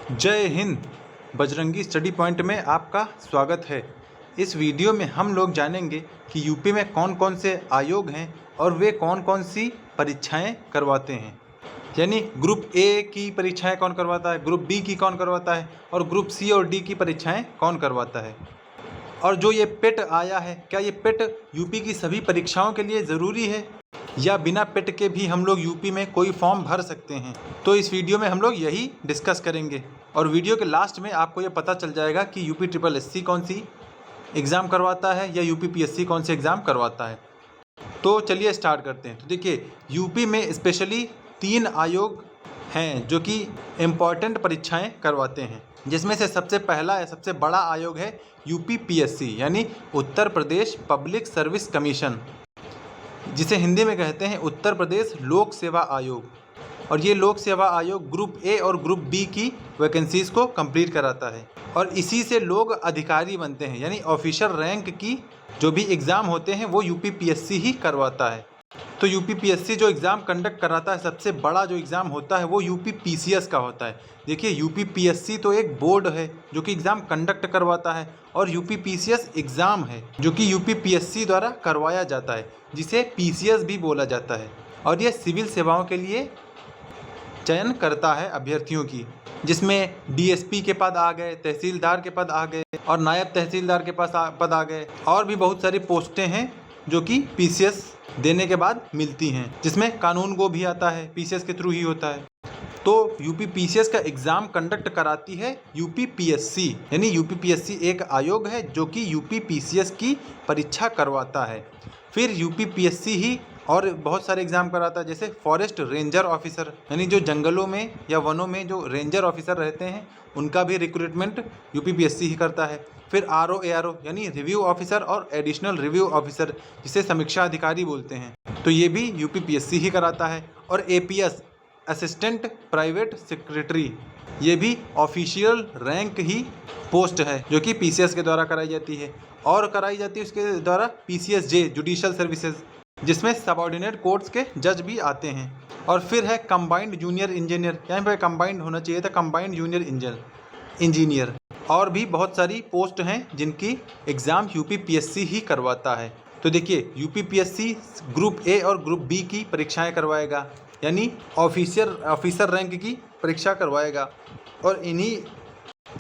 जय Hind. Bajrangi study point में आपका स्वागत है। इस वीडियो में हम लोग जानेंगे कि यूपी में कौन कौन से आयोग हैं और वे कौन कौन सी परीक्षाएं करवाते हैं। यानी ग्रुप ए की परीक्षाएं कौन करवाता है, ग्रुप बी की कौन करवाता है और ग्रुप सी और डी की परीक्षाएं कौन करवाता है। और जो ये पेट आया है, क्या ये पेट यूपी की सभी परीक्षाओं के लिए ज़रूरी है या बिना पेट के भी हम लोग यूपी में कोई फॉर्म भर सकते हैं। तो इस वीडियो में हम लोग यही डिस्कस करेंगे और वीडियो के लास्ट में आपको ये पता चल जाएगा कि यूपी ट्रिपल एससी कौन सी एग्ज़ाम करवाता है या यूपी पीएससी कौन से एग्ज़ाम करवाता है। तो चलिए स्टार्ट करते हैं। तो देखिए, यूपी में स्पेशली 3 आयोग हैं जो कि इम्पॉर्टेंट परीक्षाएं करवाते हैं, जिसमें से सबसे पहला सबसे बड़ा आयोग है यूपी पीएससी यानी उत्तर प्रदेश पब्लिक सर्विस कमीशन, जिसे हिंदी में कहते हैं उत्तर प्रदेश लोक सेवा आयोग। और ये लोक सेवा आयोग ग्रुप ए और ग्रुप बी की वैकेंसीज़ को कंप्लीट कराता है और इसी से लोग अधिकारी बनते हैं। यानी ऑफिसर रैंक की जो भी एग्ज़ाम होते हैं वो यूपी पीएससी ही करवाता है। तो यूपी पीएससी जो एग्ज़ाम कंडक्ट कराता है, सबसे बड़ा जो एग्ज़ाम होता है वो यूपी पीसीएस का होता है। देखिए, यूपी पीएससी तो एक बोर्ड है जो कि एग्ज़ाम कंडक्ट करवाता है और यूपी पीसीएस एग्ज़ाम है जो कि यूपी पीएससी द्वारा करवाया जाता है, जिसे पीसीएस भी बोला जाता है। और ये सिविल सेवाओं के लिए चयन करता है अभ्यर्थियों की, जिसमें डीएसपी के पद आ गए, तहसीलदार के पद आ गए और नायब तहसीलदार के पास पद आ गए, और भी बहुत सारी पोस्टें हैं जो कि पीसीएस देने के बाद मिलती हैं, जिसमें कानून गो भी आता है, पीसीएस के थ्रू ही होता है। तो यूपी पीसीएस का एग्ज़ाम कंडक्ट कराती है यूपी पीएससी। यानी यूपी पीएससी एक आयोग है जो कि यूपी पीसीएस की परीक्षा करवाता है। फिर यूपी पीएससी ही और बहुत सारे एग्ज़ाम कराता है, जैसे फॉरेस्ट रेंजर ऑफिसर, यानी जो जंगलों में या वनों में जो रेंजर ऑफिसर रहते हैं उनका भी रिक्रूटमेंट यूपी पीएससी ही करता है। फिर आरओ एआरओ यानी रिव्यू ऑफिसर और एडिशनल रिव्यू ऑफिसर, जिसे समीक्षा अधिकारी बोलते हैं, तो ये भी यूपी पीएससी ही कराता है। और एपीएस असिस्टेंट प्राइवेट सेक्रेटरी, ये भी ऑफिशियल रैंक ही पोस्ट है जो कि पीसीएस के द्वारा कराई जाती है। और कराई जाती है उसके द्वारा पीसीएसजे जुडिशल सर्विसेज, जिसमें सबऑर्डिनेट कोर्ट्स के जज भी आते हैं। और फिर है कंबाइंड जूनियर इंजीनियर, यहाँ पे कंबाइंड होना चाहिए था, कंबाइंड जूनियर इंजीनियर। और भी बहुत सारी पोस्ट हैं जिनकी एग्ज़ाम यूपी पीएससी ही करवाता है। तो देखिए, यूपी पीएससी ग्रुप ए और ग्रुप बी की परीक्षाएं करवाएगा, यानी ऑफिसर रैंक की परीक्षा करवाएगा। और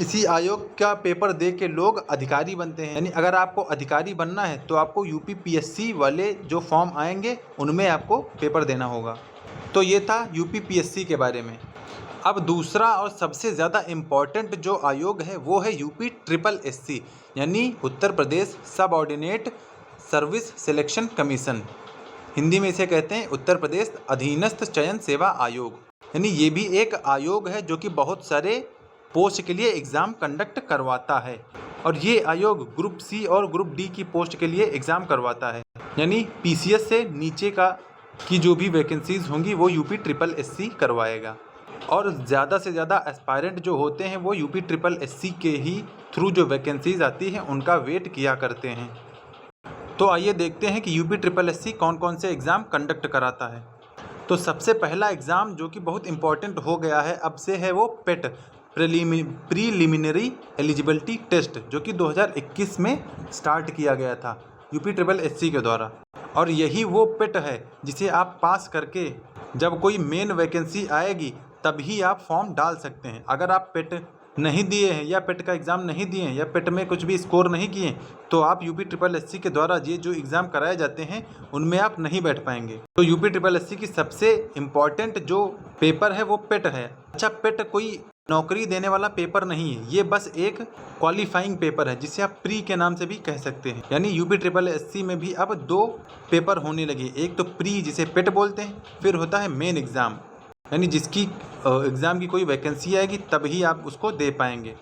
इसी आयोग का पेपर दे के लोग अधिकारी बनते हैं। यानी अगर आपको अधिकारी बनना है तो आपको यूपी पीएससी वाले जो फॉर्म आएंगे उनमें आपको पेपर देना होगा। तो ये था यूपी पीएससी के बारे में। अब दूसरा और सबसे ज़्यादा इम्पॉर्टेंट जो आयोग है वो है यूपी ट्रिपल एससी, यानी Uttar Pradesh subordinate service selection commission. Hindi में इसे कहते हैं उत्तर प्रदेश अधीनस्थ चयन सेवा आयोग। यानी ये भी एक आयोग है जो कि बहुत सारे पोस्ट के लिए एग्ज़ाम कंडक्ट करवाता है। और ये आयोग ग्रुप सी और ग्रुप डी की पोस्ट के लिए एग्ज़ाम करवाता है। यानी पीसीएस से नीचे की जो भी वैकेंसीज़ होंगी वो यूपी ट्रिपल एससी करवाएगा। और ज़्यादा से ज़्यादा एस्पायरेंट जो होते हैं वो यूपी ट्रिपल एससी के ही थ्रू जो वैकेंसीज़ आती हैं उनका वेट किया करते हैं। तो आइए देखते हैं कि यूपी ट्रिपल एससी कौन कौन से एग्ज़ाम कंडक्ट कराता है। तो सबसे पहला एग्ज़ाम जो कि बहुत इम्पॉर्टेंट हो गया है अब से है वो पेट, प्रीलिमिनरी एलिजिबिलिटी टेस्ट, जो कि 2021 में स्टार्ट किया गया था यूपी ट्रिपल एससी के द्वारा। और यही वो पेट है जिसे आप पास करके जब कोई मेन वैकेंसी आएगी तभी आप फॉर्म डाल सकते हैं। अगर आप पेट नहीं दिए हैं या पेट का एग्ज़ाम नहीं दिए हैं या पेट में कुछ भी स्कोर नहीं किए तो आप यूपी ट्रिपल एससी के द्वारा ये जो एग्ज़ाम कराए जाते हैं उनमें आप नहीं बैठ पाएंगे। तो यूपी ट्रिपल एससी की सबसे इम्पॉर्टेंट जो पेपर है वो पेट है। अच्छा, पेट कोई नौकरी देने वाला पेपर नहीं है, ये बस एक क्वालिफाइंग पेपर है जिसे आप प्री के नाम से भी कह सकते हैं। यानी यूपी ट्रिपल एससी में भी अब 2 पेपर होने लगे, एक तो प्री जिसे पेट बोलते हैं, फिर होता है मेन एग्ज़ाम, यानी जिसकी एग्ज़ाम की कोई वैकेंसी आएगी तभी आप उसको दे पाएंगे।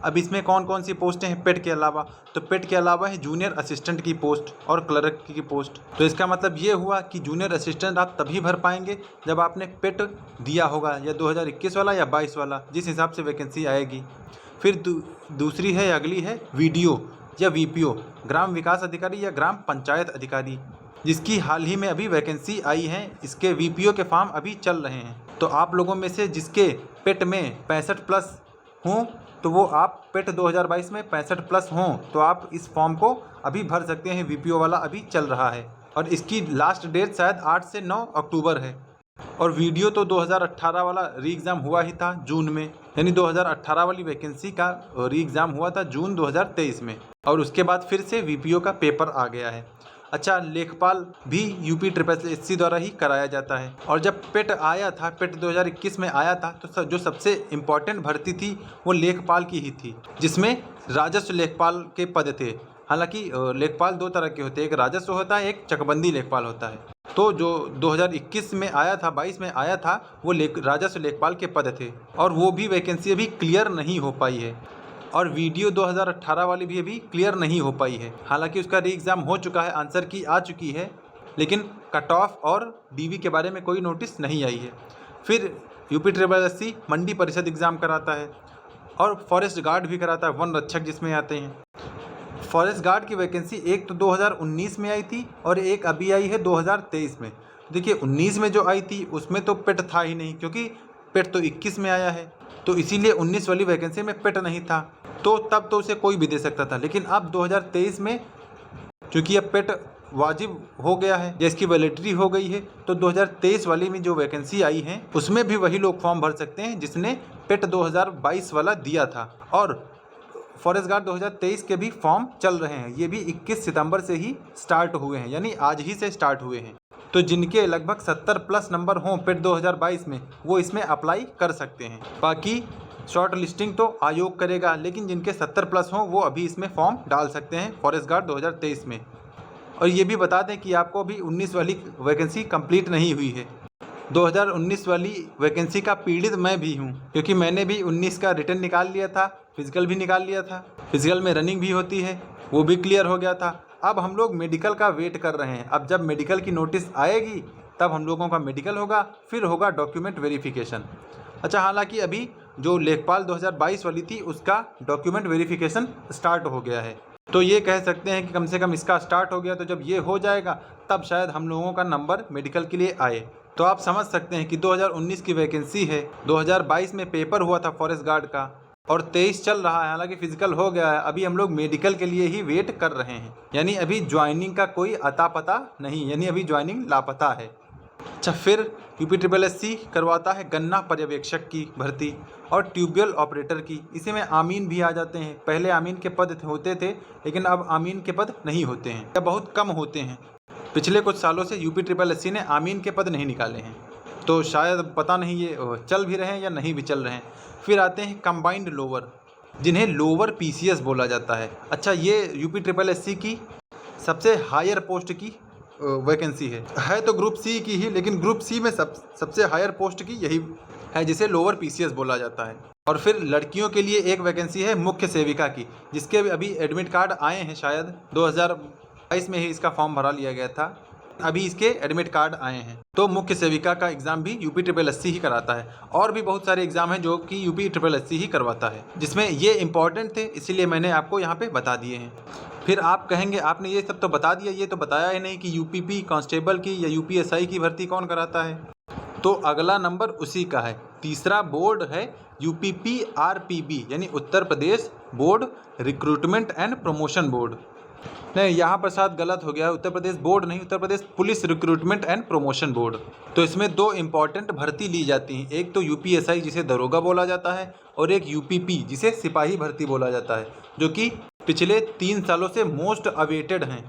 अब इसमें कौन कौन सी पोस्टें हैं पेट के अलावा? तो पेट के अलावा है जूनियर असिस्टेंट की पोस्ट और क्लर्क की पोस्ट। तो इसका मतलब ये हुआ कि जूनियर असिस्टेंट आप तभी भर पाएंगे जब आपने पेट दिया होगा, या 2021 वाला या 22 वाला, जिस हिसाब से वैकेंसी आएगी। फिर दूसरी है, अगली है वीडियो या वीपीओ, ग्राम विकास अधिकारी या ग्राम पंचायत अधिकारी, जिसकी हाल ही में अभी वैकेंसी आई है। इसके वीपीओ के फॉर्म अभी चल रहे हैं। तो आप लोगों में से जिसके पेट में 65+ हों तो वो आप पेट 2022 में 65 प्लस हों तो आप इस फॉर्म को अभी भर सकते हैं। वीपीओ वाला अभी चल रहा है और इसकी लास्ट डेट शायद 8 से 9 अक्टूबर है। और वीडियो तो 2018 वाला री एग्ज़ाम हुआ ही था जून में, यानी 2018 वाली वैकेंसी का री एग्ज़ाम हुआ था जून 2023 में, और उसके बाद फिर से वीपीओ का पेपर आ गया है। अच्छा, लेखपाल भी यूपी SSC द्वारा ही कराया जाता है। और जब पेट आया था, पेट 2021 में आया था, तो जो सबसे इम्पॉर्टेंट भर्ती थी वो लेखपाल की ही थी, जिसमें राजस्व लेखपाल के पद थे। हालांकि लेखपाल दो तरह के होते हैं, एक राजस्व होता है, एक चकबंदी लेखपाल होता है। तो जो 2021 में आया था, 22 में आया था, वो राजस्व लेखपाल के पद थे और वो भी वैकेंसी अभी क्लियर नहीं हो पाई है। और वीडियो 2018 वाली भी अभी क्लियर नहीं हो पाई है। हालांकि उसका री एग्ज़ाम हो चुका है, आंसर की आ चुकी है, लेकिन कट ऑफ और डीवी के बारे में कोई नोटिस नहीं आई है। फिर यूपी SSC मंडी परिषद एग्ज़ाम कराता है और फॉरेस्ट गार्ड भी कराता है, वन रक्षक जिसमें आते हैं। फॉरेस्ट गार्ड की वैकेंसी एक तो 2019 में आई थी और एक अभी आई है 2023 में। देखिए 19 में जो आई थी उसमें तो पेट था ही नहीं, क्योंकि पेट तो 21 में आया है, तो इसीलिए 19 वाली वैकेंसी में पेट नहीं था, तो तब तो उसे कोई भी दे सकता था। लेकिन अब 2023 में क्योंकि अब पेट वाजिब हो गया है या इसकी वैलिडिटी हो गई है, तो 2023 वाली में जो वैकेंसी आई है उसमें भी वही लोग फॉर्म भर सकते हैं जिसने पेट 2022 वाला दिया था। और फॉरेस्ट गार्ड 2023 के भी फॉर्म चल रहे हैं, ये भी 21 सितंबर से ही स्टार्ट हुए हैं, यानी आज ही से स्टार्ट हुए हैं। तो जिनके लगभग 70 प्लस नंबर हों पेट 2022 में, वो इसमें अप्लाई कर सकते हैं। बाकी शॉर्ट लिस्टिंग तो आयोग करेगा, लेकिन जिनके 70 प्लस हों वो अभी इसमें फॉर्म डाल सकते हैं फॉरेस्ट गार्ड 2023 में। और ये भी बता दें कि आपको अभी 19 वाली वैकेंसी कंप्लीट नहीं हुई है। 2019 वाली वैकेंसी का पीड़ित मैं भी हूँ, क्योंकि मैंने भी 19 का रिटर्न निकाल लिया था, फिजिकल भी निकाल लिया था, फिजिकल में रनिंग भी होती है, वो भी क्लियर हो गया था। अब हम लोग मेडिकल का वेट कर रहे हैं। अब जब मेडिकल की नोटिस आएगी तब हम लोगों का मेडिकल होगा, फिर होगा डॉक्यूमेंट वेरिफिकेशन। अच्छा, हालांकि अभी जो लेखपाल 2022 वाली थी उसका डॉक्यूमेंट वेरिफिकेशन स्टार्ट हो गया है, तो ये कह सकते हैं कि कम से कम इसका स्टार्ट हो गया। तो जब ये हो जाएगा तब शायद हम लोगों का नंबर मेडिकल के लिए आए। तो आप समझ सकते हैं कि 2019 की वैकेंसी है, 2022 में पेपर हुआ था फॉरेस्ट गार्ड का और 23 चल रहा है, हालांकि फिजिकल हो गया है। अभी हम लोग मेडिकल के लिए ही वेट कर रहे हैं, यानी अभी ज्वाइनिंग का कोई अता पता नहीं, यानी अभी ज्वाइनिंग लापता है। अच्छा, फिर यूपी SSC करवाता है गन्ना पर्यवेक्षक की भर्ती और ट्यूबवेल ऑपरेटर की। इसी में आमीन भी आ जाते हैं। पहले आमीन के पद होते थे, लेकिन अब आमीन के पद नहीं होते हैं या बहुत कम होते हैं। पिछले कुछ सालों से यूपी SSC ने आमीन के पद नहीं निकाले हैं, तो शायद पता नहीं ये चल भी रहे हैं या नहीं भी चल रहे हैं। फिर आते हैं कंबाइंड लोअर, जिन्हें लोअर PCS बोला जाता है। अच्छा, ये यूपी SSC की सबसे हायर पोस्ट की वैकेंसी है तो ग्रुप सी की ही, लेकिन ग्रुप सी में सबसे हायर पोस्ट की यही है, जिसे लोअर PCS बोला जाता है। और फिर लड़कियों के लिए एक वैकेंसी है मुख्य सेविका की, जिसके अभी एडमिट कार्ड आए हैं, शायद 2022 में ही इसका फॉर्म भरा लिया गया था, अभी इसके एडमिट कार्ड आए हैं। तो मुख्य सेविका का एग्ज़ाम भी यूपी SSC ही कराता है। और भी बहुत सारे एग्ज़ाम हैं जो कि यूपी SSC ही करवाता है, जिसमें ये इंपॉर्टेंट थे, इसीलिए मैंने आपको यहाँ पे बता दिए हैं। फिर आप कहेंगे आपने ये सब तो बता दिया, ये तो बताया ही नहीं कि UPP कांस्टेबल की या UPSI की भर्ती कौन कराता है। तो अगला नंबर उसी का है। तीसरा बोर्ड है UPPRPB, यानी Uttar Pradesh board recruitment and promotion board. नहीं, यहाँ पर साथ गलत हो गया है, उत्तर प्रदेश बोर्ड नहीं, Uttar Pradesh police recruitment and promotion board. तो इसमें दो इम्पॉर्टेंट भर्ती ली जाती हैं, एक तो UPSI जिसे दरोगा बोला जाता है, और एक UPP जिसे सिपाही भर्ती बोला जाता है, जो कि पिछले 3 सालों से मोस्ट अवेटेड हैं।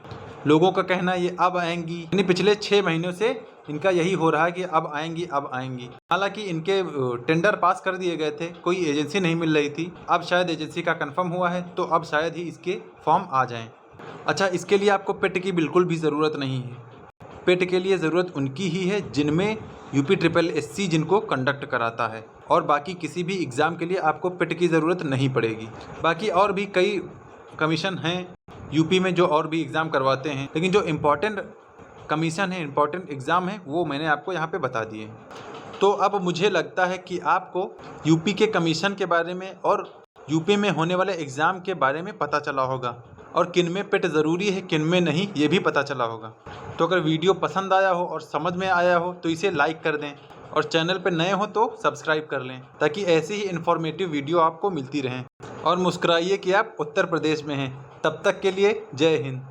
लोगों का कहना ये अब आएंगी, यानी पिछले 6 महीनों से इनका यही हो रहा है कि अब आएंगी अब आएंगी। हालांकि इनके टेंडर पास कर दिए गए थे, कोई एजेंसी नहीं मिल रही थी, अब शायद एजेंसी का कंफर्म हुआ है, तो अब शायद ही इसके फॉर्म आ जाएं। अच्छा, इसके लिए आपको पेट की बिल्कुल भी ज़रूरत नहीं है। पेट के लिए ज़रूरत उनकी ही है जिनमें यूपी SSC जिनको कंडक्ट कराता है, और बाकी किसी भी एग्ज़ाम के लिए आपको पेट की ज़रूरत नहीं पड़ेगी। बाकी और भी कई कमीशन हैं यूपी में जो और भी एग्ज़ाम करवाते हैं, लेकिन जो इम्पॉर्टेंट कमीशन है, इम्पॉर्टेंट एग्ज़ाम है, वो मैंने आपको यहाँ पे बता दिए। तो अब मुझे लगता है कि आपको यूपी के कमीशन के बारे में और यूपी में होने वाले एग्ज़ाम के बारे में पता चला होगा, और किन में पेट ज़रूरी है किन में नहीं, ये भी पता चला होगा। तो अगर वीडियो पसंद आया हो और समझ में आया हो तो इसे लाइक कर दें, और चैनल पर नए हो तो सब्सक्राइब कर लें ताकि ऐसी ही इन्फॉर्मेटिव वीडियो आपको मिलती रहें। और मुस्कुराइए कि आप उत्तर प्रदेश में हैं। तब तक के लिए जय हिंद।